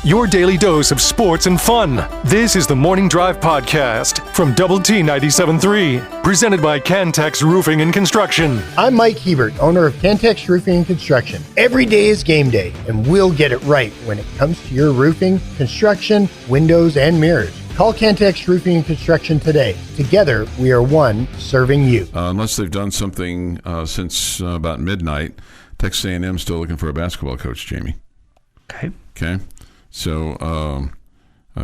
your daily dose of sports and fun. This is the Morning Drive Podcast from Double T 97.3, presented by Cantex Roofing and Construction. I'm Mike Hebert, owner of Cantex Roofing and Construction. Every day is game day, and we'll get it right when it comes to your roofing, construction, windows, and mirrors. Call Cantex Roofing and Construction today. Together, we are one serving you. Unless they've done something since about midnight, Texas A&M still looking for a basketball coach, Jamie. Okay. So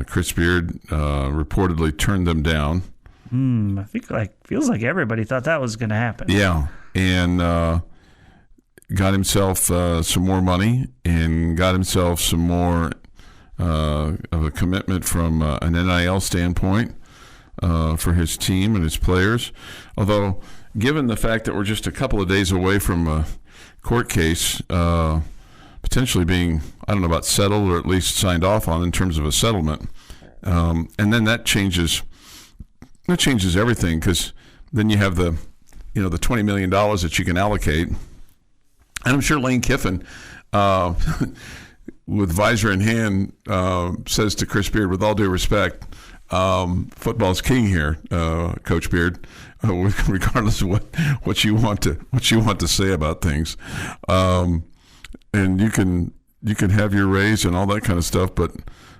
Chris Beard reportedly turned them down. I think feels like everybody thought that was going to happen. Yeah, and got himself some more money and got himself some more of a commitment from an NIL standpoint for his team and his players. Although, given the fact that we're just a couple of days away from a court case potentially being, I don't know about settled or at least signed off on in terms of a settlement, and then that changes everything, because then you have the $20 million that you can allocate, and I'm sure Lane Kiffin, with visor in hand, says to Chris Beard, with all due respect, football's king here, Coach Beard, regardless of what you want to say about things, and you can have your raise and all that kind of stuff, but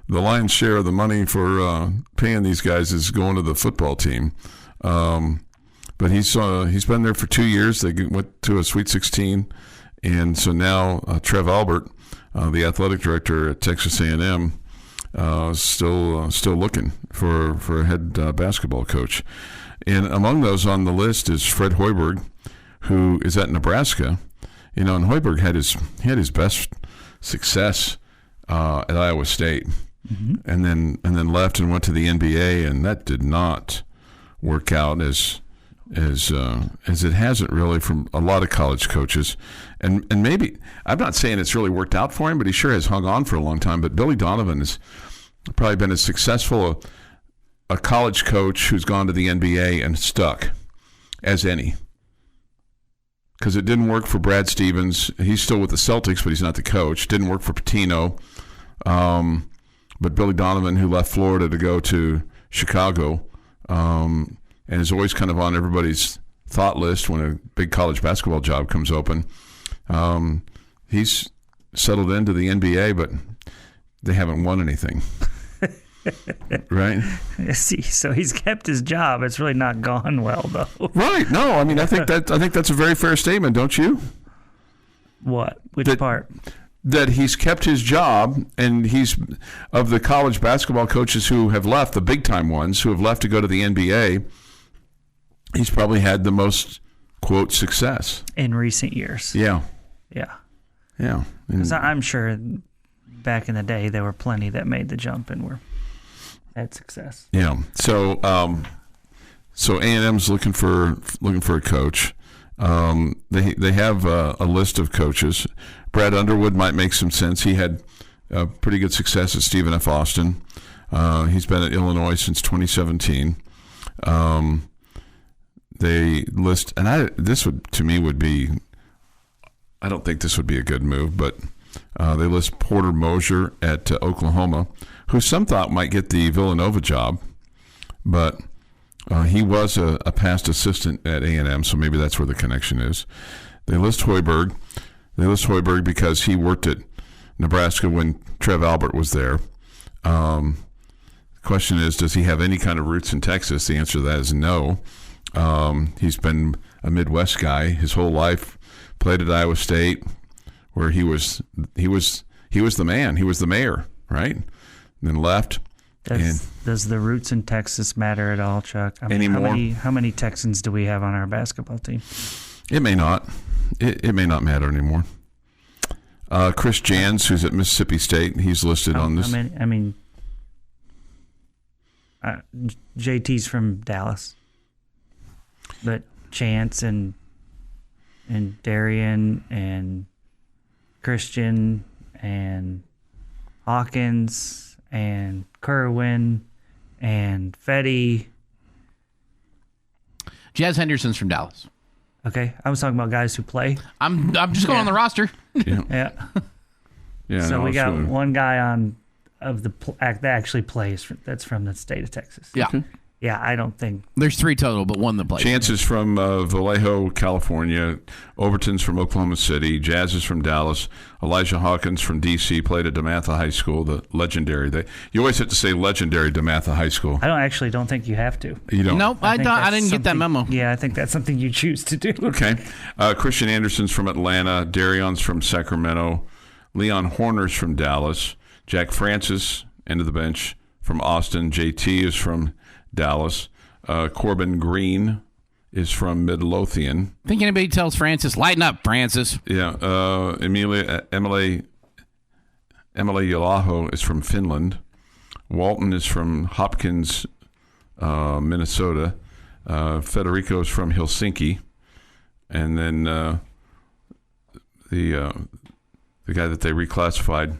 the lion's share of the money for paying these guys is going to the football team. But he's been there for 2 years. They went to a Sweet 16, and so now Trev Albert, the athletic director at Texas A&M, still looking for a head basketball coach. And among those on the list is Fred Hoiberg, who is at Nebraska. And Hoiberg had his best success at Iowa State, and then left and went to the NBA, and that did not work out as it hasn't really from a lot of college coaches. And maybe, I'm not saying it's really worked out for him, but he sure has hung on for a long time. But Billy Donovan has probably been as successful a college coach who's gone to the NBA and stuck as any. Because it didn't work for Brad Stevens. He's still with the Celtics, but he's not the coach. Didn't work for Pitino. But Billy Donovan, who left Florida to go to Chicago, and is always kind of on everybody's thought list when a big college basketball job comes open. He's settled into the NBA, but they haven't won anything. Right? See, so he's kept his job. It's really not gone well, though. Right. No, I mean, I think that's a very fair statement, don't you? What? Which part? That he's kept his job, and he's, of the college basketball coaches who have left, the big-time ones who have left to go to the NBA, he's probably had the most, quote, success. In recent years. Yeah. Because I'm sure back in the day there were plenty that made the jump and had success. Yeah. So A&M's looking for a coach. They have a list of coaches. Brad Underwood might make some sense. He had pretty good success at Stephen F. Austin. He's been at Illinois since 2017. They list, and I don't think this would be a good move, but they list Porter Moser at Oklahoma, who some thought might get the Villanova job, but he was a past assistant at A&M, so maybe that's where the connection is. They list Hoiberg. They list Hoiberg because he worked at Nebraska when Trev Albert was there. The question is, does he have any kind of roots in Texas? The answer to that is no. He's been a Midwest guy his whole life. Played at Iowa State, where he was the man. He was the mayor, right? And then left. Does the roots in Texas matter at all, Chuck? I mean, anymore? How many Texans do we have on our basketball team? It may not. It may not matter anymore. Chris Jans, who's at Mississippi State, he's listed on this. JT's from Dallas, but Chance and Darian and Christian and Hawkins and Kerwin and Fetty. Jazz Henderson's from Dallas. Okay, I was talking about guys who play. I'm just going on the roster. Yeah. So we got one guy on that actually plays that's from the state of Texas. Yeah. Okay. Yeah, I don't think There's 3 total, but 1 that plays. Chance is from Vallejo, California. Overton's from Oklahoma City. Jazz is from Dallas. Elijah Hawkins from D.C. played at DeMatha High School, the legendary. You always have to say legendary DeMatha High School. I don't think you have to. You don't? Nope, I didn't get that memo. Yeah, I think that's something you choose to do. Okay. Christian Anderson's from Atlanta. Darion's from Sacramento. Leon Horner's from Dallas. Jack Francis, end of the bench, from Austin. JT is from Dallas. Corbin Green is from Midlothian. Think anybody tells Francis, lighten up, Francis? Yeah. Emily Yalaho is from Finland. Walton is from Hopkins, Minnesota. Federico is from Helsinki. And then the guy that they reclassified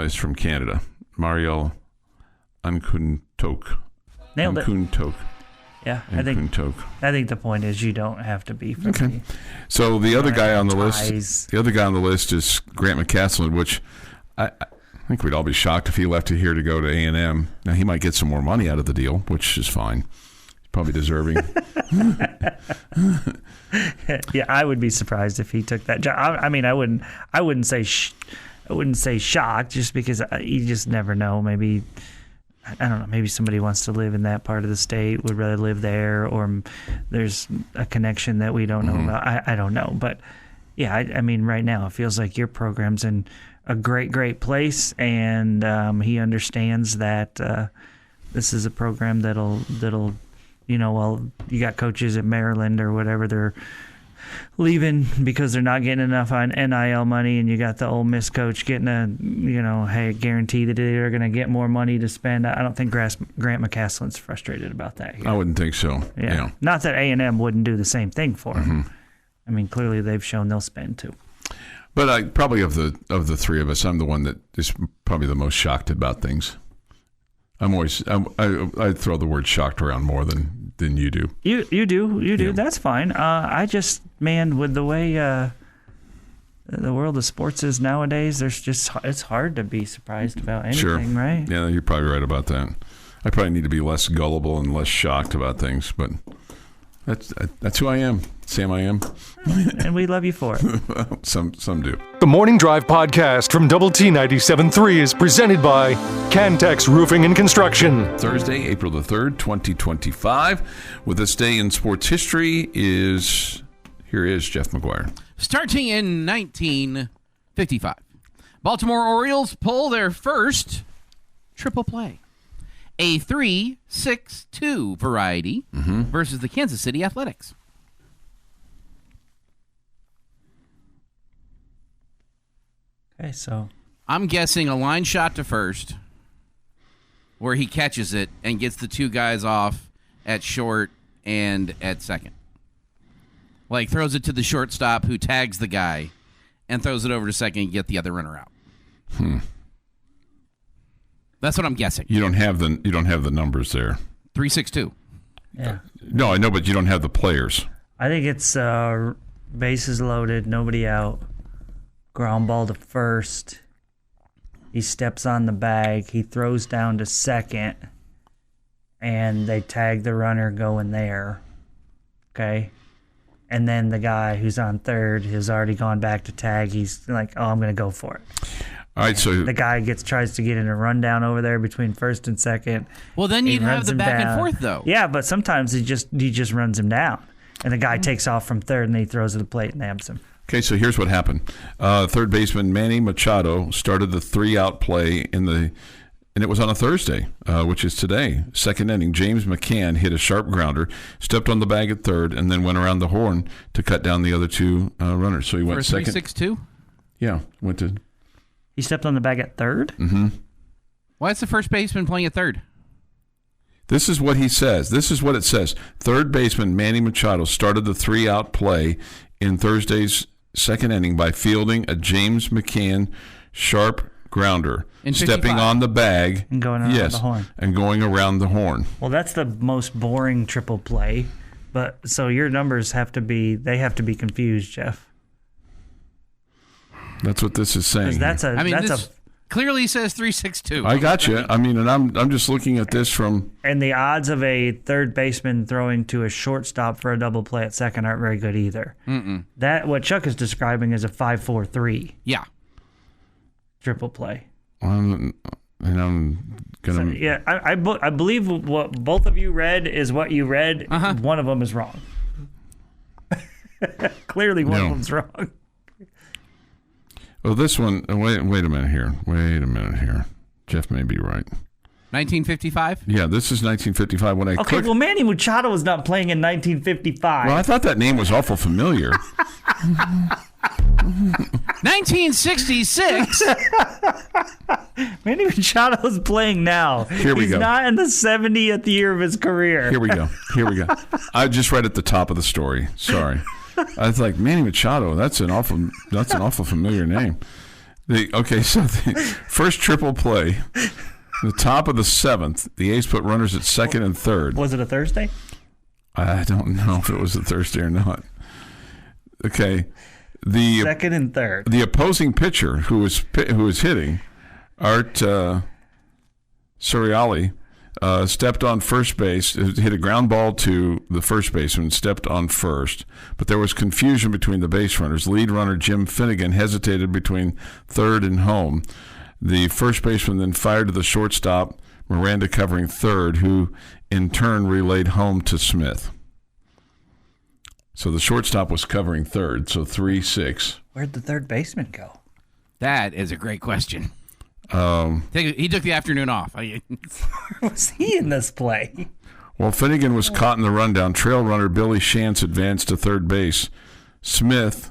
is from Canada. Mariel Ankuntok. Nailed it. Ankuntok. Yeah, I think the point is you don't have to be from Okay. So the other guy on the ties. list is Grant McCaslin, which I think we'd all be shocked if he left it here to go to A&M. Now he might get some more money out of the deal, which is fine. He's probably deserving. Yeah, I would be surprised if he took that job. I mean, I wouldn't say shocked, just because you just never know. Maybe. I don't know, maybe somebody wants to live in that part of the state, would rather live there, or there's a connection that we don't know about. I don't know. But, yeah, I mean, right now it feels like your program's in a great place, and he understands that this is a program that'll well, you got coaches at Maryland or whatever, they're leaving because they're not getting enough on NIL money, and you got the Ole Miss coach getting a guarantee that they're going to get more money to spend. I don't think Grant McCaslin's frustrated about that here. I wouldn't think so. Yeah. Not that A&M wouldn't do the same thing for him. I mean, clearly they've shown they'll spend too. But probably of the three of us, I'm the one that is probably the most shocked about things. I throw the word shocked around more than you do. You do. Yeah. That's fine. With the way the world of sports is nowadays, it's hard to be surprised about anything, Sure. right? Yeah, you're probably right about that. I probably need to be less gullible and less shocked about things, but that's who I am. Sam, I am. And we love you for it. Some do. The Morning Drive podcast from Double T 97.3 is presented by Cantex Roofing and Construction. Thursday, April the 3rd, 2025. With this day in sports history here is Jeff McGuire. Starting in 1955, Baltimore Orioles pull their first triple play. A 3-6-2 variety versus the Kansas City Athletics. Okay, so I'm guessing a line shot to first where he catches it and gets the two guys off at short and at second. Like throws it to the shortstop who tags the guy and throws it over to second and get the other runner out. That's what I'm guessing. You don't have the numbers there. 3-6-2. yeah, No, I know, but you don't have the players. I think it's bases loaded, nobody out, ground ball to first. He steps on the bag. He throws down to second, and they tag the runner going there. Okay. And then the guy who's on third has already gone back to tag. He's like, "Oh, I'm going to go for it." All right, so The guy tries to get in a rundown over there between first and second. Well, then He you'd have runs the him back down. and forth, though. Yeah, but sometimes he just runs him down, and the guy takes off from third, and he throws to the plate and nabs him. okay, so here's what happened. Third baseman Manny Machado started the 3-out play and it was on a Thursday, which is today. Second inning, James McCann hit a sharp grounder, stepped on the bag at third, and then went around the horn to cut down the other two runners. So he went For a second. 3-6-2? Yeah, went to. He stepped on the bag at third? Mm-hmm. Why is the first baseman playing at third? This is what he says. This is what it says. Third baseman Manny Machado started the 3-out play in Thursday's second inning by fielding a James McCann sharp grounder, In stepping 55. on the bag And going around the horn. and going around the horn. Well, that's the most boring triple play. But so your numbers have to be confused, Jeff. That's what this is saying. Because that's a clearly says 3.62. I got you. I mean, and I'm just looking at this from. And the odds of a third baseman throwing to a shortstop for a double play at second aren't very good either. That what Chuck is describing is a 5-4-3 Yeah. triple play. And I'm gonna. Yeah, I believe what both of you read is what you read. One of them is wrong. Clearly, one of them's wrong. Well, this one. Wait a minute here. Jeff may be right. 1955? Yeah, this is 1955. When I Okay, well, Manny Machado was not playing in 1955. Well, I thought that name was awful familiar. 1966? Manny Machado is playing now. Here we He's go. not in the 70th year of his career. Here we go. I just read at the top of the story. Sorry. I was like, Manny Machado. That's an awful familiar name. So the first triple play, the top of the 7th, the A's put runners at second and third. Was it a Thursday? I don't know if it was a Thursday or not. Okay, Second and third. the opposing pitcher who was hitting, Art Suriali, stepped on first base, hit a ground ball to the first baseman, stepped on first, but there was confusion between the base runners. Lead runner Jim Finnegan hesitated between third and home. The first baseman then fired to the shortstop, Miranda covering third, who in turn relayed home to Smith. So the shortstop was covering third, so 3-6. Where'd the third baseman go? That is a great question. He took the afternoon off. Where was he in this play? Well, Finnegan was caught in the rundown. Trail runner Billy Shantz advanced to third base. Smith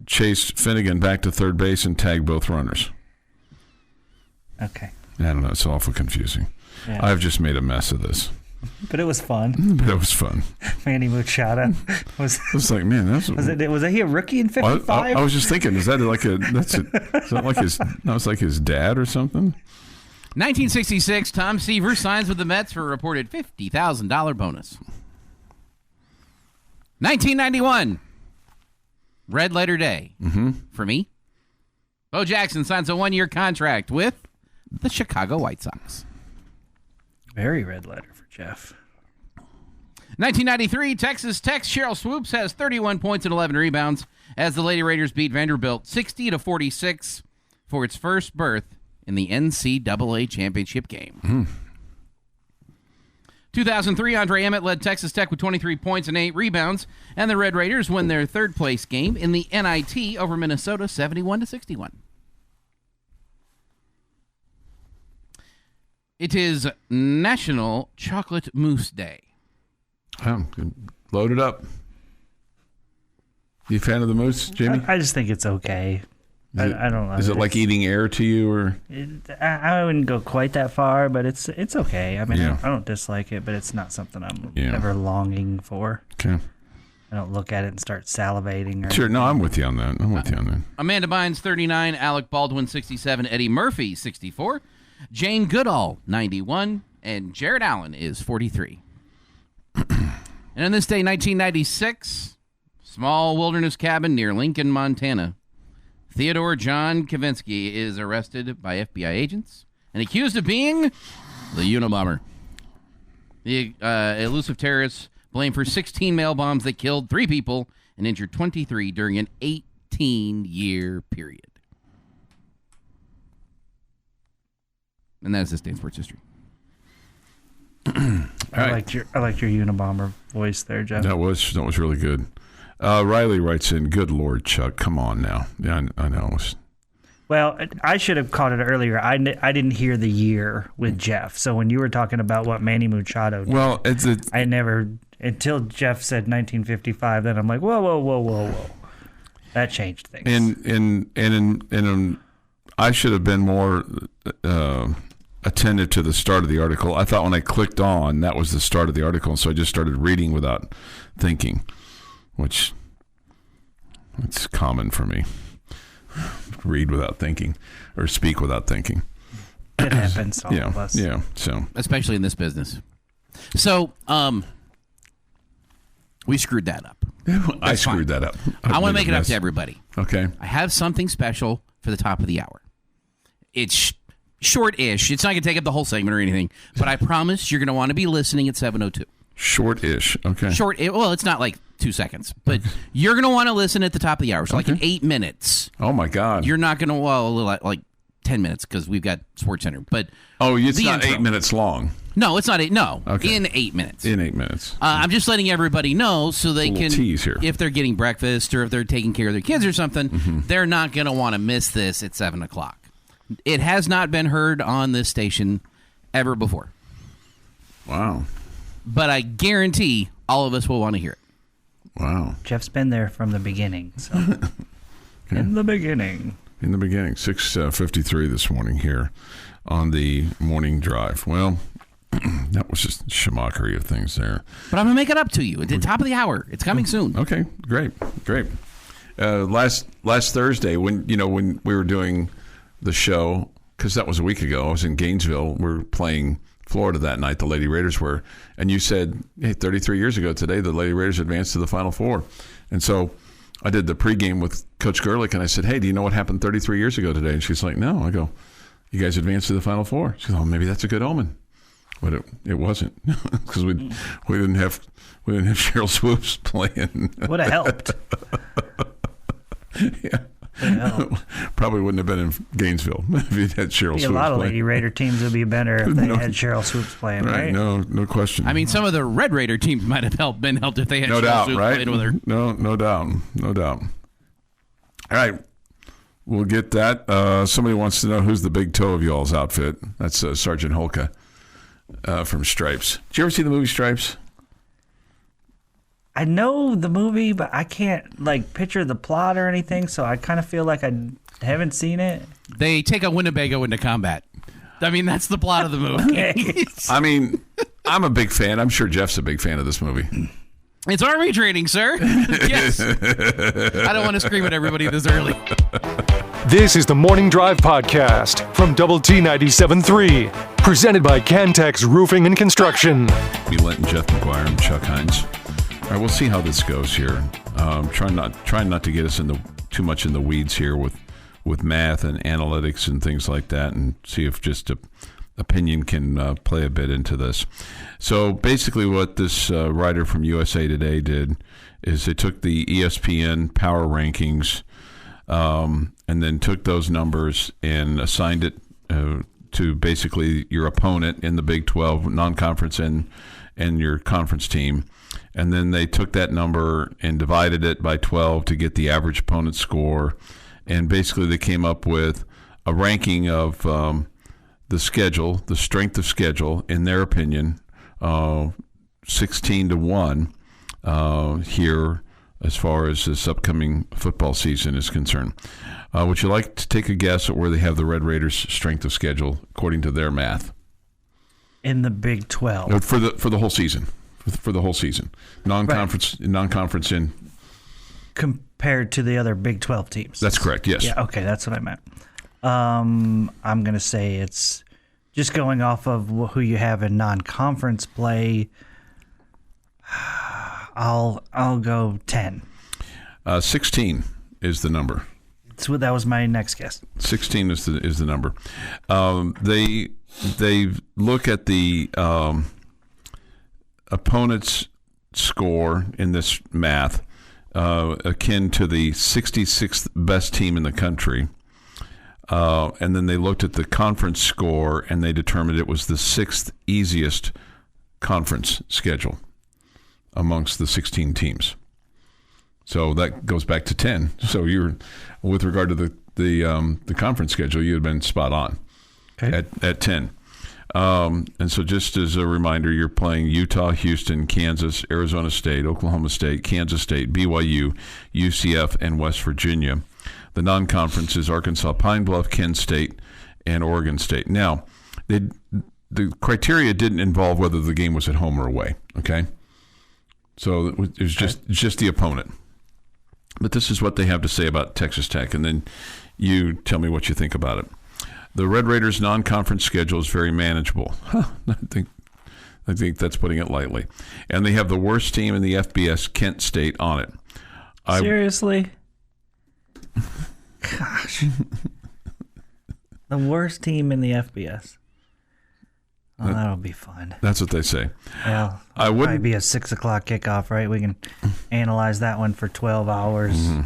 chased Finnegan back to third base and tagged both runners. Okay. I don't know. It's awful confusing. Yeah. I've just made a mess of this. But it was fun. But it was fun. Manny Machado was. It was like, man, that's. Was he a rookie in '55? I was just thinking, is that like his dad or something? 1966, Tom Seaver signs with the Mets for a reported $50,000 bonus. 1991, Red Letter Day for me. Bo Jackson signs a 1-year contract with the Chicago White Sox. Very red letter for Jeff. 1993, Texas Tech's Cheryl Swoops has 31 points and 11 rebounds as the Lady Raiders beat Vanderbilt 60-46 for its first berth in the NCAA championship game. 2003, Andre Emmett led Texas Tech with 23 points and 8 rebounds, and the Red Raiders win their third-place game in the NIT over Minnesota 71-61. It is National Chocolate Mousse Day. Load it up. You a fan of the mousse, Jamie? I just think it's okay. I don't know. Is it like eating air to you, or? I wouldn't go quite that far, but it's okay. I mean, Yeah. I don't dislike it, but it's not something I'm Yeah. ever longing for. Okay. I don't look at it and start salivating. Sure. No, I'm with you on that. Amanda Bynes, 39. Alec Baldwin, 67. Eddie Murphy, 64. Jane Goodall, 91. And Jared Allen is 43. And on this day, 1996, small wilderness cabin near Lincoln, Montana. Theodore John Kavinsky is arrested by FBI agents and accused of being the Unabomber. The elusive terrorists blamed for 16 mail bombs that killed 3 people and injured 23 during an 18-year period. And that is this day in sports history. I liked your Unabomber voice there, Jeff. That was really good. Riley writes in, "Good Lord, Chuck, come on now." Yeah, I know. Well, I should have caught it earlier. I didn't hear the year with Jeff. So when you were talking about what Manny Machado did, Well, I never, until Jeff said 1955, then I'm like, whoa. That changed things. And I should have been more attentive to the start of the article. I thought when I clicked on, that was the start of the article, and so I just started reading without thinking, which it's common for me. Read without thinking or speak without thinking. It happens to all of us. Yeah. So especially in this business. So, we screwed that up. I screwed that up. I want to make it up mess. to everybody. Okay. I have something special for the top of the hour. It's short-ish. It's not going to take up the whole segment or anything, but I promise you're going to want to be listening at 7:02. Short-ish. Okay. Well, it's not like 2 seconds, but you're going to want to listen at the top of the hour. So like in 8 minutes. Oh, my God. You're not going to, like 10 minutes because we've got SportsCenter. But it's not intro. 8 minutes long. No, it's not 8. No, Okay. in 8 minutes. In 8 minutes. I'm just letting everybody know so they can, tease here. if they're getting breakfast or if they're taking care of their kids or something, they're not going to want to miss this at 7 o'clock. It has not been heard on this station ever before. Wow. But I guarantee all of us will want to hear it. Wow. Jeff's been there from the beginning. So. In the beginning. 6:53 this morning here on the morning drive. Well, that was just schmuckery of things there. But I'm going to make it up to you at the top of the hour. It's coming soon. Okay, great. Last Thursday when we were doing the show, because that was a week ago, I was in Gainesville. We were playing Florida that night, the Lady Raiders were, and you said, hey, 33 years ago today, the Lady Raiders advanced to the Final Four. And so I did the pregame with Coach Gerlich, and I said, hey, do you know what happened 33 years ago today? And she's like, no. I go, you guys advanced to the Final Four. She goes, oh, maybe that's a good omen. But it wasn't, because we didn't have Cheryl Swoops playing. Would have helped. Yeah. Probably wouldn't have been in Gainesville if you had Cheryl Swoops. A lot of playing. Lady Raider teams would be better if they had Cheryl Swoops playing, right? No question. I mean, some of the Red Raider teams might have been helped if they had no Cheryl doubt, Swoops right? playing with her. No doubt. All right, we'll get that. Somebody wants to know who's the big toe of y'all's outfit. That's Sergeant Holka from Stripes. Did you ever see the movie Stripes? I know the movie, but I can't picture the plot or anything, so I kind of feel like I haven't seen it. They take a Winnebago into combat. I mean, that's the plot of the movie. Okay. I mean, I'm a big fan. I'm sure Jeff's a big fan of this movie. It's Army training, sir. Yes. I don't want to scream at everybody this early. This is the Morning Drive Podcast from Double T 97.3, presented by Cantex Roofing and Construction. Lent and Jeff McGuire and Chuck Heinz. All right, we'll see how this goes here. Trying not to get us too much in the weeds here with math and analytics and things like that, and see if just opinion can play a bit into this. So basically what this writer from USA Today did is they took the ESPN power rankings and then took those numbers and assigned it to basically your opponent in the Big 12, non-conference and your conference team. And then they took that number and divided it by 12 to get the average opponent score. And basically they came up with a ranking of the schedule, the strength of schedule, in their opinion, 16-1 here as far as this upcoming football season is concerned. Would you like to take a guess at where they have the Red Raiders' strength of schedule according to their math? In the Big 12. For the whole season. For the whole season. Non-conference in. Compared to the other Big 12 teams. That's correct, yes. Yeah, okay, that's what I meant. I'm going to say it's just going off of who you have in non-conference play. I'll go 10. 16 is the number. So that was my next guess. 16 is the number. They look at the opponent's score in this math akin to the 66th best team in the country. And then they looked at the conference score and they determined it was the 6th easiest conference schedule amongst the 16 teams. So that goes back to 10. So you're, with regard to the conference schedule, you had been spot on at 10. And so just as a reminder, you're playing Utah, Houston, Kansas, Arizona State, Oklahoma State, Kansas State, BYU, UCF, and West Virginia. The non-conference is Arkansas, Pine Bluff, Kent State, and Oregon State. Now, the criteria didn't involve whether the game was at home or away, okay? So it was just the opponent. But this is what they have to say about Texas Tech, and then you tell me what you think about it. The Red Raiders' non-conference schedule is very manageable. I think that's putting it lightly. And they have the worst team in the FBS, Kent State, on it. Seriously? Gosh. The worst team in the FBS. Oh, that'll be fun. That's what they say. Well, I wouldn't probably be a 6 o'clock kickoff, right? We can analyze that one for 12 hours. Mm-hmm.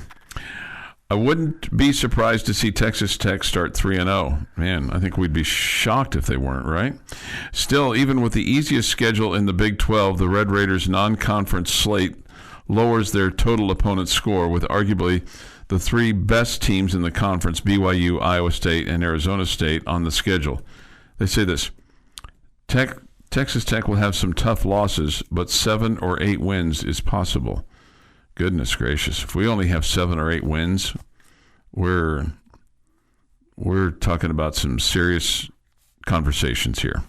I wouldn't be surprised to see Texas Tech start 3-0. Man, I think we'd be shocked if they weren't, right? Still, even with the easiest schedule in the Big 12, the Red Raiders' non-conference slate lowers their total opponent score with arguably the three best teams in the conference, BYU, Iowa State, and Arizona State, on the schedule. They say this: Texas Tech will have some tough losses, but 7 or 8 wins is possible. Goodness gracious. If we only have 7 or 8 wins, we're talking about some serious conversations here.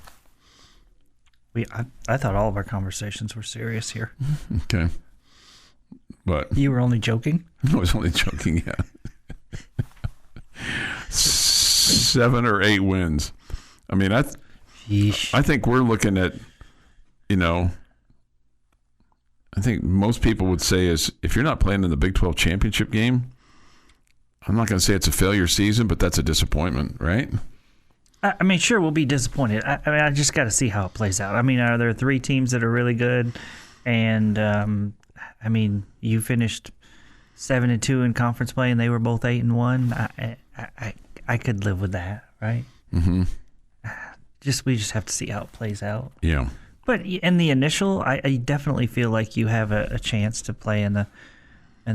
I thought all of our conversations were serious here. Okay. But you were only joking? I was only joking, yeah. 7 or 8 wins. I mean, I think we're looking at, I think most people would say is if you're not playing in the Big 12 championship game, I'm not going to say it's a failure season, but that's a disappointment, right? I mean, sure, we'll be disappointed. I just got to see how it plays out. I mean, are there 3 teams that are really good? And, I mean, you finished 7-2 in conference play, and they were both 8-1. I could live with that, right? Mm-hmm. We just have to see how it plays out. Yeah. But in the initial, I definitely feel like you have a chance to play in the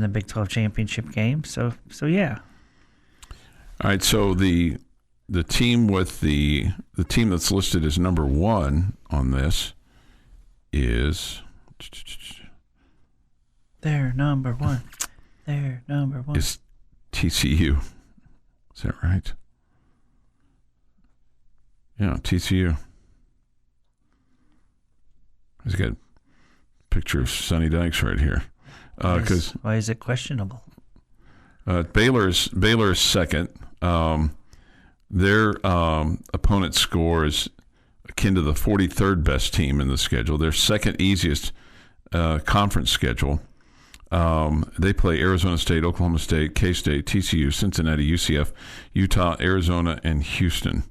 Big 12 championship game. So yeah. All right. So the team with the team that's listed as number 1 on this is they're number 1. They're number 1. Is TCU. Is that right? Yeah, TCU. He's got a picture of Sonny Dykes right here. Why is it questionable? Baylor is second. Their opponent score is akin to the 43rd best team in the schedule. Their second easiest conference schedule. They play Arizona State, Oklahoma State, K-State, TCU, Cincinnati, UCF, Utah, Arizona, and Houston.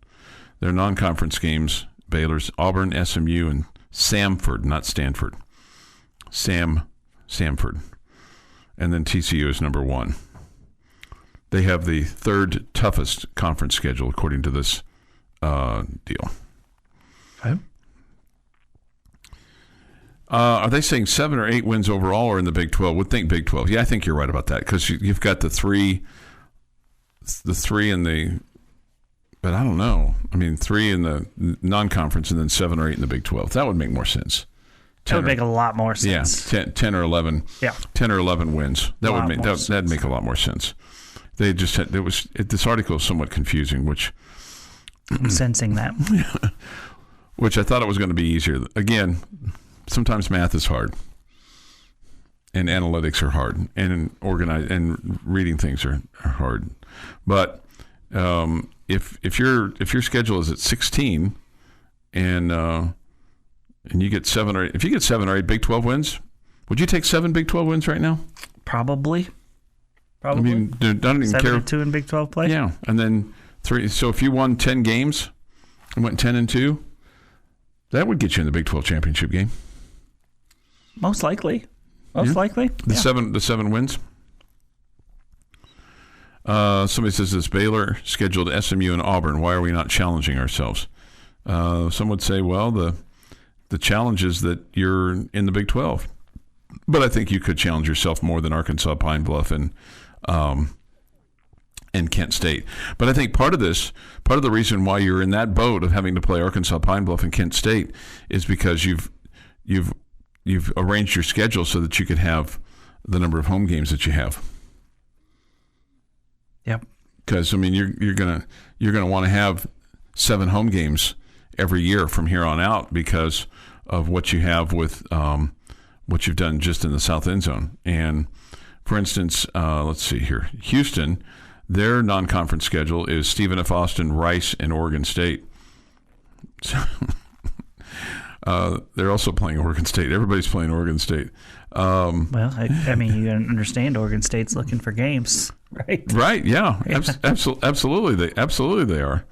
Their non-conference games, Baylor's Auburn, SMU, and Samford, not Stanford. Samford. And then TCU is number 1. They have the 3rd toughest conference schedule according to this deal. Okay. Are they saying 7 or 8 wins overall or in the Big 12? Would think Big 12. Yeah, I think you're right about that because you've got the three in the, but I don't know. I mean, 3 in the non-conference and then 7 or 8 in the Big 12. That would make more sense. That would make a lot more sense. Yeah, 10 or 11. Yeah, 10 or 11 wins. That'd make a lot more sense. They just had this article is somewhat confusing, which I'm sensing that. Which I thought it was going to be easier. Again, sometimes math is hard, and analytics are hard, and reading things are hard. But if your schedule is at 16, and you get 7 or 8, if you get 7 or 8 Big 12 wins, would you take 7 Big 12 wins right now? Probably. I mean, I don't even care. 7-2 in Big 12 play. Yeah, and then 3. So if you won 10 games and went 10-2, that would get you in the Big 12 championship game. Most likely. Likely. The 7 wins. Somebody says this: Baylor scheduled SMU and Auburn. Why are we not challenging ourselves? Some would say, well, the challenge is that you're in the Big 12. But I think you could challenge yourself more than Arkansas, Pine Bluff, and Kent State. But I think part of the reason why you're in that boat of having to play Arkansas, Pine Bluff, and Kent State is because you've arranged your schedule so that you could have the number of home games that you have. Yep. Because I mean, you're gonna want to have 7 home games every year from here on out because of what you have with what you've done just in the South End Zone. And for instance, let's see here, Houston, their non-conference schedule is Stephen F. Austin, Rice, and Oregon State. They're also playing Oregon State. Everybody's playing Oregon State. Well, I mean, you understand Oregon State's looking for games, right? Right. Yeah. Absolutely. They are.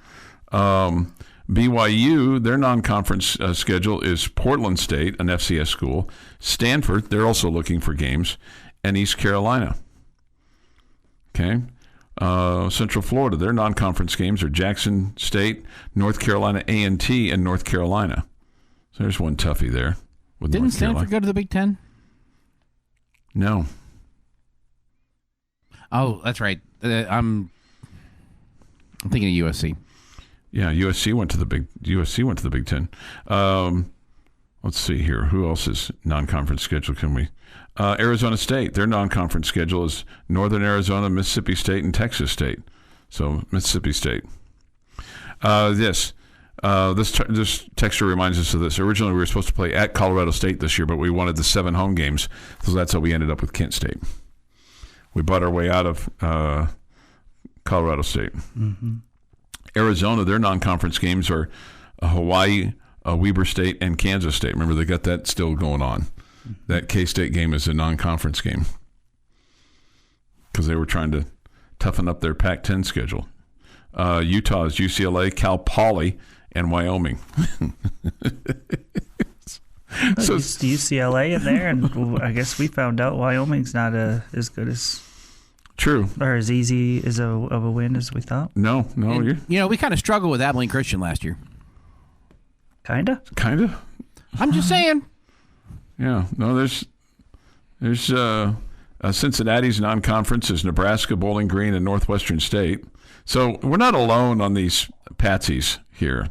BYU, their non-conference schedule is Portland State, an FCS school, Stanford, they're also looking for games, and East Carolina. Okay. Central Florida, their non-conference games are Jackson State, North Carolina A&T, and North Carolina. So there's one toughie there. Didn't Stanford go to the Big Ten? No. Oh, that's right. I'm thinking of USC. Yeah, USC went to the Big Ten. Let's see here. Who else is non-conference schedule? Can we? Arizona State. Their non-conference schedule is Northern Arizona, Mississippi State, and Texas State. So Mississippi State. This texture reminds us of this. Originally, we were supposed to play at Colorado State this year, but we wanted the 7 home games, so that's how we ended up with Kent State. We bought our way out of Colorado State. Mm-hmm. Arizona, their non-conference games are Hawaii, Weber State, and Kansas State. Remember, they got that still going on. That K-State game is a non-conference game because they were trying to toughen up their Pac-10 schedule. Utah is UCLA, Cal Poly, and Wyoming. So it's UCLA in there, and I guess we found out Wyoming's not as good as true or as easy as of a win as we thought. No, and, we kind of struggled with Abilene Christian last year. Kinda. I'm just saying. Yeah, no. There's Cincinnati's non-conference is Nebraska, Bowling Green, and Northwestern State. So we're not alone on these patsies here.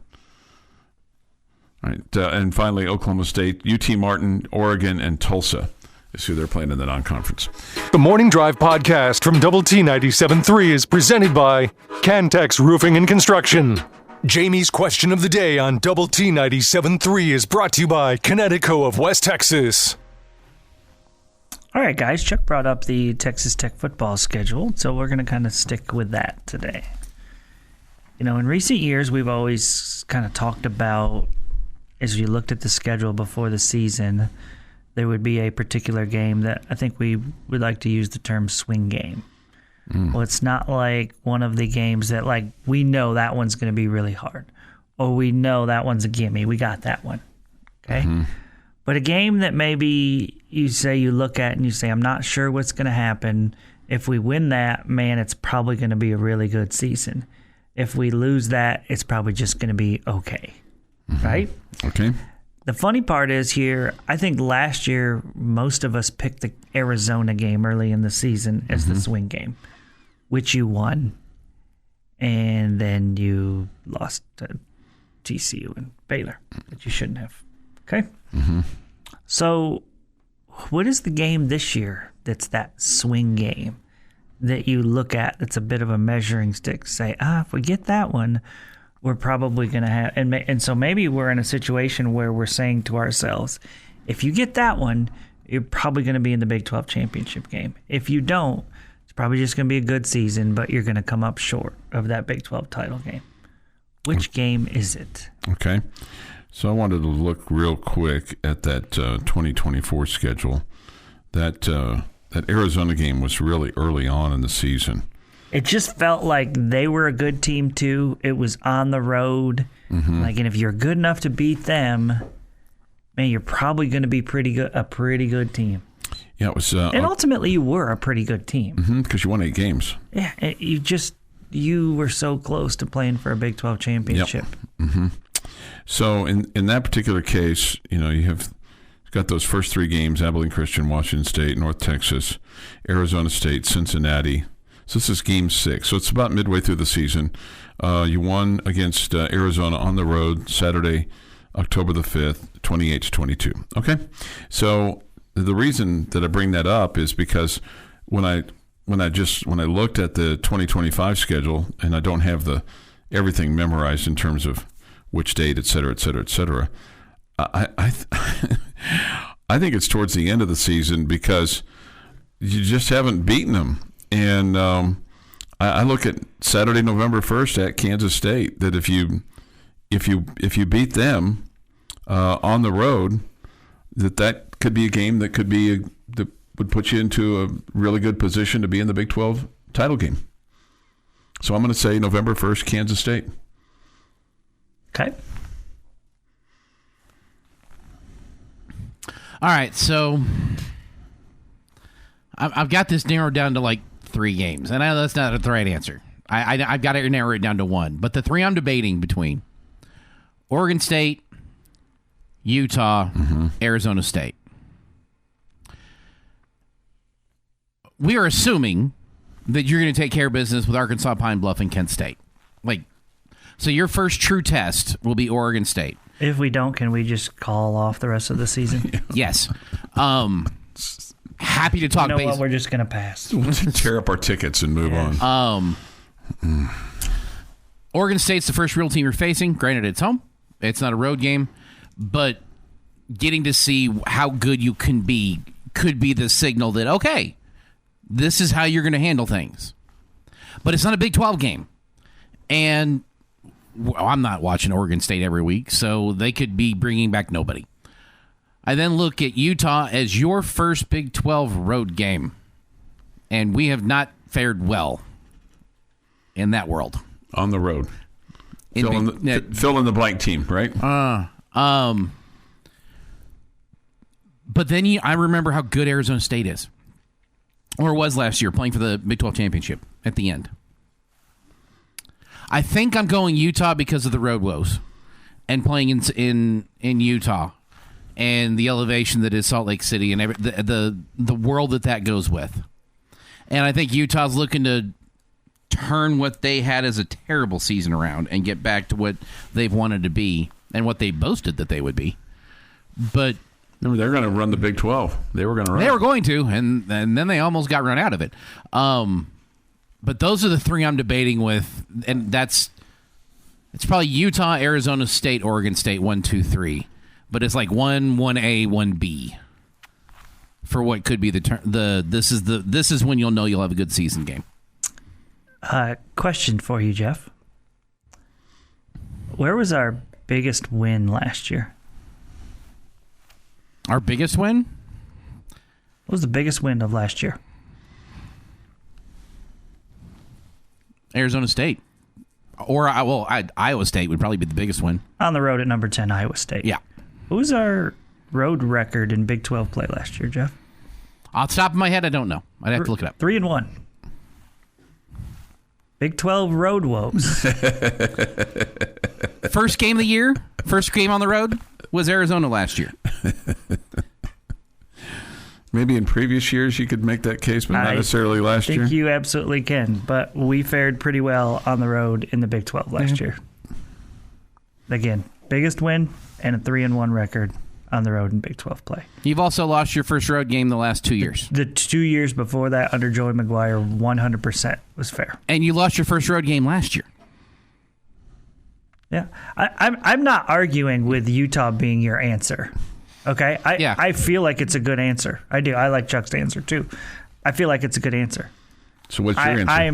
All right, and finally, Oklahoma State, UT Martin, Oregon, and Tulsa is who they're playing in the non-conference. The Morning Drive podcast from Double T 97.3 is presented by Cantex Roofing and Construction. Jamie's question of the day on Double T 97.3 is brought to you by Connecticut of West Texas. All right, guys, Chuck brought up the Texas Tech football schedule, so we're going to kind of stick with that today. In recent years, we've always kind of talked about, as you looked at the schedule before the season, there would be a particular game that I think we would like to use the term swing game. Well, it's not like one of the games that, like, we know that one's going to be really hard, or we know that one's a gimme. We got that one, okay? Mm-hmm. But a game that maybe you look at and you say, I'm not sure what's going to happen. If we win that, man, it's probably going to be a really good season. If we lose that, it's probably just going to be okay, right? Okay. The funny part is here, I think last year most of us picked the Arizona game early in the season as the swing game, which you won, and then you lost to TCU and Baylor that you shouldn't have. Okay? Mm-hmm. So what is the game this year that's that swing game that you look at that's a bit of a measuring stick to say, if we get that one, we're probably going to have, and so maybe we're in a situation where we're saying to ourselves, if you get that one, you're probably going to be in the Big 12 championship game. If you don't, it's probably just going to be a good season, but you're going to come up short of that Big 12 title game. Which game is it? Okay. So I wanted to look real quick at that 2024 schedule. That Arizona game was really early on in the season. It just felt like they were a good team too. It was on the road. Mm-hmm. And if you're good enough to beat them, man, you're probably going to be a pretty good team. Yeah, it was. And ultimately, you were a pretty good team because you won 8 games. Yeah, you were so close to playing for a Big 12 championship. Yep. Mm-hmm. So in that particular case, you've got those first 3 games: Abilene Christian, Washington State, North Texas, Arizona State, Cincinnati. So this is game 6. So it's about midway through the season. You won against Arizona on the road Saturday, October the 5th, 28-22. Okay? So the reason that I bring that up is because when I looked at the 2025 schedule, and I don't have everything memorized in terms of which date, et cetera, et cetera, et cetera, I think it's towards the end of the season because you just haven't beaten them. And I look at Saturday, November 1st at Kansas State. That if you beat them on the road, that could be a game that would put you into a really good position to be in the Big 12 title game. So I'm going to say November 1st, Kansas State. Okay. All right, so I've got this narrowed down to like 3 games, and I know that's not the right answer. I've got to narrow it down to 1. But the 3 I'm debating between Oregon State, Utah, Arizona State. We are assuming that you're going to take care of business with Arkansas, Pine Bluff, and Kent State. So your first true test will be Oregon State. If we don't, can we just call off the rest of the season? Yes. Happy to talk. You know what? We're just going to pass. Tear up our tickets and move on. Oregon State's the first real team you're facing. Granted, it's home. It's not a road game. But getting to see how good you can be could be the signal that, okay, this is how you're going to handle things. But it's not a Big 12 game. And I'm not watching Oregon State every week, so they could be bringing back nobody. I then look at Utah as your first Big 12 road game, and we have not fared well in that world. On the road. Fill in the blank team, right? But then I remember how good Arizona State is, or was last year, playing for the Big 12 championship at the end. I think I'm going Utah because of the road woes and playing in Utah and the elevation that is Salt Lake City and the world that goes with. And I think Utah's looking to turn what they had as a terrible season around and get back to what they've wanted to be and what they boasted that they would be. But remember, they're going to run the Big 12. They were going to run. They were going to, and then they almost got run out of it. But those are the 3 I'm debating with, and it's probably Utah, Arizona State, Oregon State, 1, 2, 3. But it's like 1A, 1B for what could be this is when you'll know you'll have a good season game. Question for you, Jeff. Where was our biggest win last year? Our biggest win? What was the biggest win of last year? Arizona State. Or, Iowa State would probably be the biggest win. On the road at number 10, Iowa State. Yeah. What was our road record in Big 12 play last year, Jeff? Off the top of my head, I don't know. I'd have to look it up. 3-1. Big 12 road woes. First game of the year, first game on the road was Arizona last year. Maybe in previous years you could make that case, but not necessarily last year. I think you absolutely can, but we fared pretty well on the road in the Big 12 last year. Again, biggest win and a 3-1 record on the road in Big 12 play. You've also lost your first road game the last 2 years. The 2 years before that under Joey McGuire, 100% was fair. And you lost your first road game last year. Yeah. I'm not arguing with Utah being your answer. Okay? I feel like it's a good answer. I do. I like Chuck's answer, too. I feel like it's a good answer. So what's your answer?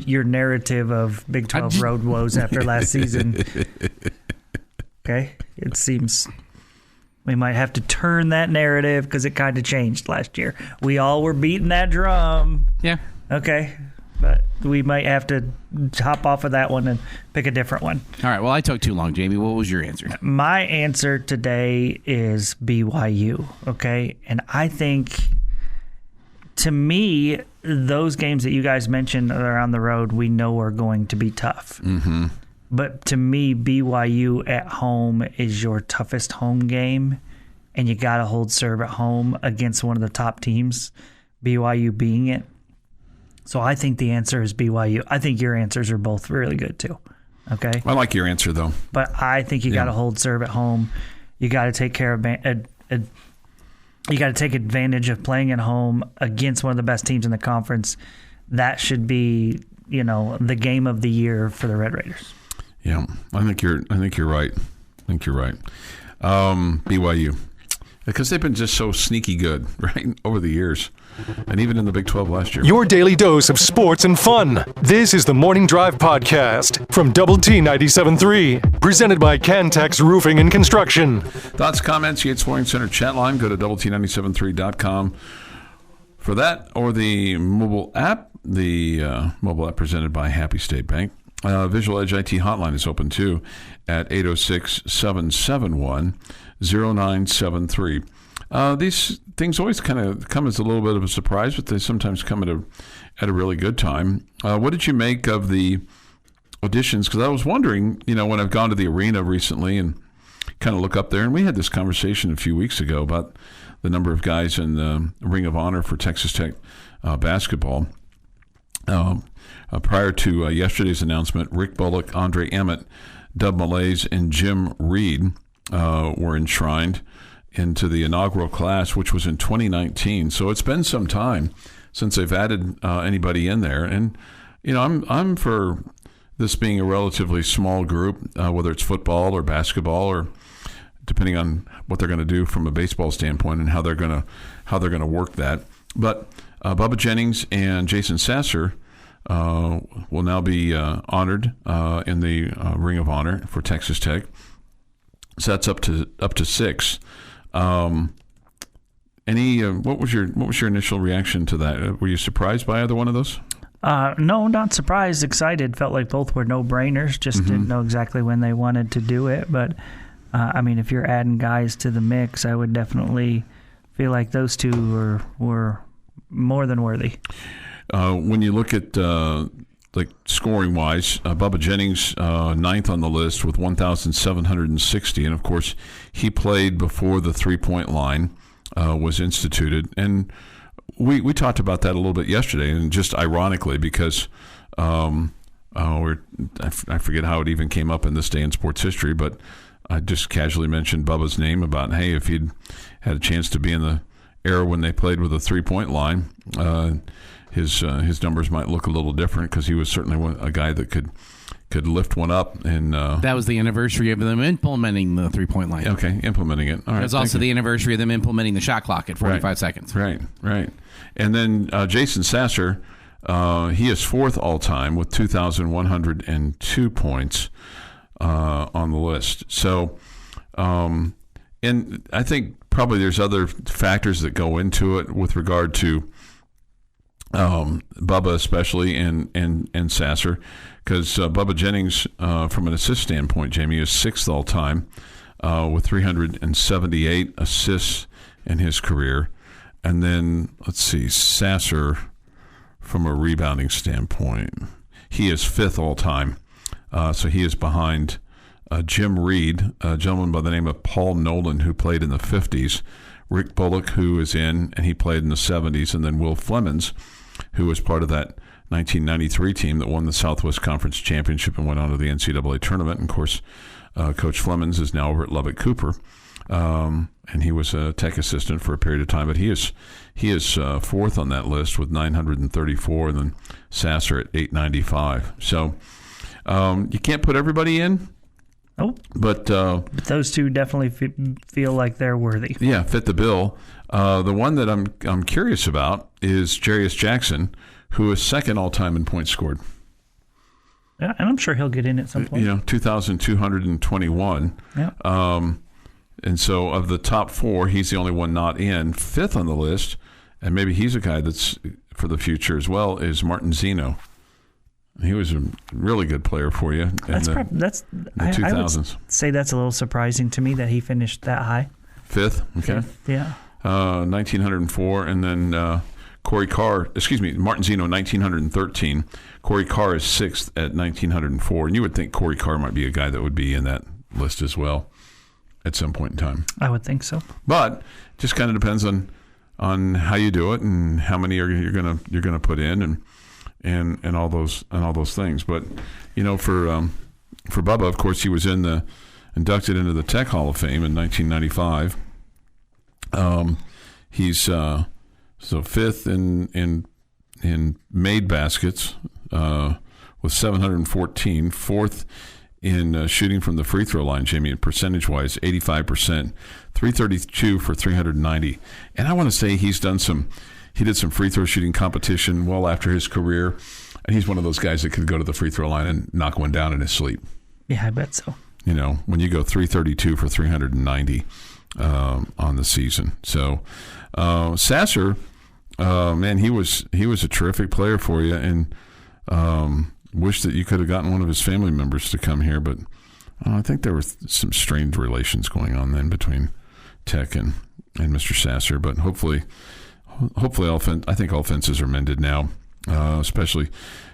Your narrative of Big 12 road woes after last season. Okay? It seems we might have to turn that narrative because it kind of changed last year. We all were beating that drum. Yeah. Okay? But we might have to hop off of that one and pick a different one. All right. Well, I took too long, Jamie. What was your answer? My answer today is BYU. Okay? And I think, to me, those games that you guys mentioned that are on the road, we know are going to be tough. Mm-hmm. But to me, BYU at home is your toughest home game, and you got to hold serve at home against one of the top teams, BYU being it. So I think the answer is BYU. I think your answers are both really good too. Okay? I like your answer, though. But I think you got to hold serve at home. You got to take care of you got to take advantage of playing at home against one of the best teams in the conference. That should be, the game of the year for the Red Raiders. Yeah, I think you're right. BYU, because they've been just so sneaky good, right, over the years, and even in the Big 12 last year. Your daily dose of sports and fun. This is the Morning Drive Podcast from Double T 97.3, presented by Cantex Roofing and Construction. Thoughts, comments, Yates Flooring Center chat line. Go to doublet973.com for that, or the mobile app. The mobile app presented by Happy State Bank. Visual Edge IT hotline is open too at 806-771-0973. These things always kind of come as a little bit of a surprise, but they sometimes come at a really good time. What did you make of the auditions? Because I was wondering, when I've gone to the arena recently and kind of look up there, and we had this conversation a few weeks ago about the number of guys in the Ring of Honor for Texas Tech basketball. Prior to yesterday's announcement, Rick Bullock, Andre Emmett, Dub Malays, and Jim Reed were enshrined into the inaugural class, which was in 2019. So it's been some time since they've added anybody in there. And, I'm for this being a relatively small group, whether it's football or basketball, or depending on what they're going to do from a baseball standpoint and how they're going to work that. But Bubba Jennings and Jason Sasser will now be honored in the Ring of Honor for Texas Tech. So that's up to 6. What was your initial reaction to that? Were you surprised by either one of those? No, not surprised. Excited. Felt like both were no-brainers. Just didn't know exactly when they wanted to do it. But if you're adding guys to the mix, I would definitely feel like those two were more than worthy. When you look at scoring wise, Bubba Jennings 9th on the list with 1,760, and of course he played before the 3-point line was instituted. And we talked about that a little bit yesterday, and just ironically because I forget how it even came up in this day in sports history, but I just casually mentioned Bubba's name about, hey, if he'd had a chance to be in the era when they played with a 3-point line, his numbers might look a little different, because he was certainly a guy that could lift one up. And that was the anniversary of them implementing the 3-point line. Okay, implementing it. All right. It was also the anniversary of them implementing the shot clock at 45 seconds. Right. And then Jason Sasser, he is 4th all time with 2,102 points on the list. So, and I think probably there's other factors that go into it with regard to Bubba especially and Sasser, because Bubba Jennings, from an assist standpoint, Jamie, is 6th all time with 378 assists in his career. And then, let's see, Sasser, from a rebounding standpoint, he is 5th all time. So he is behind Jim Reed, a gentleman by the name of Paul Nolan, who played in the 50s, Rick Bullock, who is in, and he played in the 70s, and then Will Flemons, who was part of that 1993 team that won the Southwest Conference Championship and went on to the NCAA tournament. And, of course, Coach Flemons is now over at Lubbock Cooper, and he was a tech assistant for a period of time. But he is 4th on that list with 934, and then Sasser at 895. So you can't put everybody in. Nope. But those two definitely feel like they're worthy. Yeah, fit the bill. The one that I'm curious about is Jarius Jackson, who is 2nd all time in points scored. Yeah, and I'm sure he'll get in at some point. 2,221. Yeah. And so of the top 4, he's the only one not in. 5th on the list, and maybe he's a guy that's for the future as well, is Martin Zeno. He was a really good player for you in the 2000s. I would say that's a little surprising to me that he finished that high. 5th, okay. 5th, yeah. 1904, and then Martin Zeno, 1913. Corey Carr is 6th at 1904. And you would think Corey Carr might be a guy that would be in that list as well at some point in time. I would think so. But just kind of depends on how you do it and how many you're gonna put in and all those things. But for Bubba, of course, he was inducted into the Tech Hall of Fame in 1995. He's so 5th in made baskets with 714, 4th in shooting from the free throw line, Jamie, and percentage-wise, 85%, 332 for 390. And I want to say he did some free throw shooting competition well after his career, and he's one of those guys that could go to the free throw line and knock one down in his sleep. Yeah, I bet so. When you go 332 for 390 on the season. So Sasser, man, he was a terrific player for you, and wish that you could have gotten one of his family members to come here, but I think there were some strained relations going on then between Tech and Mr. Sasser. But hopefully, I think all fences are mended now, especially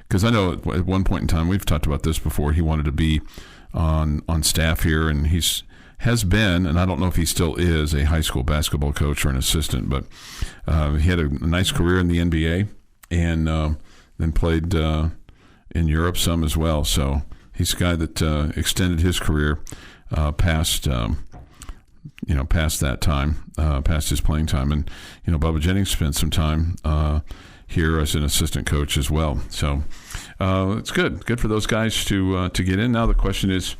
because I know at one point in time, we've talked about this before, he wanted to be on staff here, and has been, and I don't know if he still is, a high school basketball coach or an assistant, but he had a nice career in the NBA and then played in Europe some as well. So he's a guy that extended his career past that time, past his playing time. And, Bubba Jennings spent some time here as an assistant coach as well. So it's good for those guys to get in. Now the question is,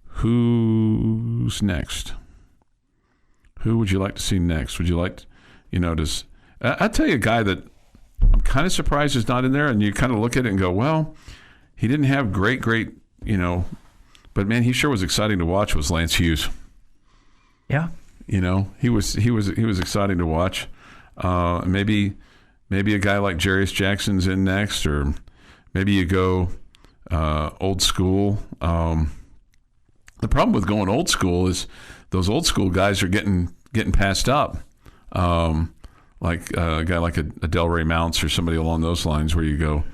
who's next? Who would you like to see next? Would you like, I'll tell you a guy that I'm kind of surprised is not in there, and you kind of look at it and go, well, he didn't have great, but man, he sure was exciting to watch, was Lance Hughes. Yeah. He was exciting to watch. Maybe a guy like Jarius Jackson's in next, or maybe you go old school. The problem with going old school is those old school guys are getting passed up. Like a guy like a Delray Mounts or somebody along those lines, where you go,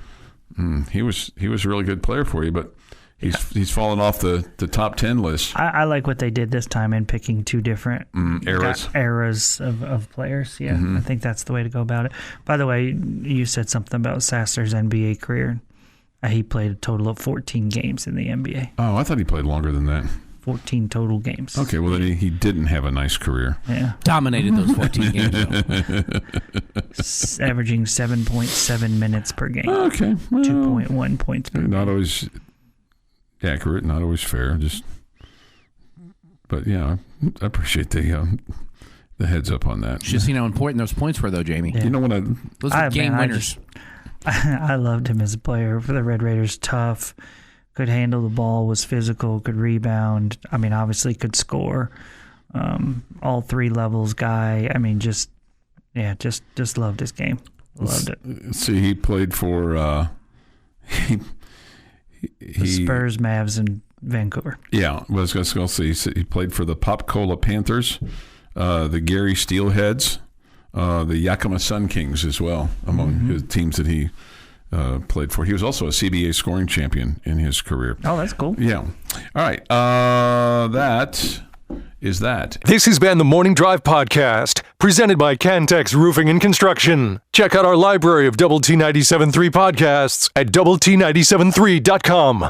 he was a really good player for you, but he's fallen off the top 10 list. I like what they did this time in picking two different eras of players. Yeah, I think that's the way to go about it. By the way, you said something about Sasser's NBA career. He played a total of 14 games in the NBA. Oh, I thought he played longer than that. 14 total games. Okay, well, then he didn't have a nice career. Yeah. Dominated those 14 games, though. Averaging 7.7 minutes per game. Okay. Well, 2.1 points per game. Not always accurate, not always fair. But yeah, I appreciate the heads up on that. It's just, how important those points were, though, Jamie. Yeah. Those are game winners. I loved him as a player for the Red Raiders. Tough, could handle the ball, was physical, could rebound. I mean, obviously could score. All three levels guy. I mean, just loved his game. Loved it. See, he played for the Spurs, Mavs, and Vancouver. Yeah, I was going to say he played for the Pop-Cola Panthers, the Gary Steelheads, the Yakima Sun Kings as well, among his teams that he played for. He was also a CBA scoring champion in his career. Oh, that's cool. Yeah. All right. That is that. This has been the Morning Drive Podcast, presented by Cantex Roofing and Construction. Check out our library of Double T 97.3 podcasts at doublet97.3.com.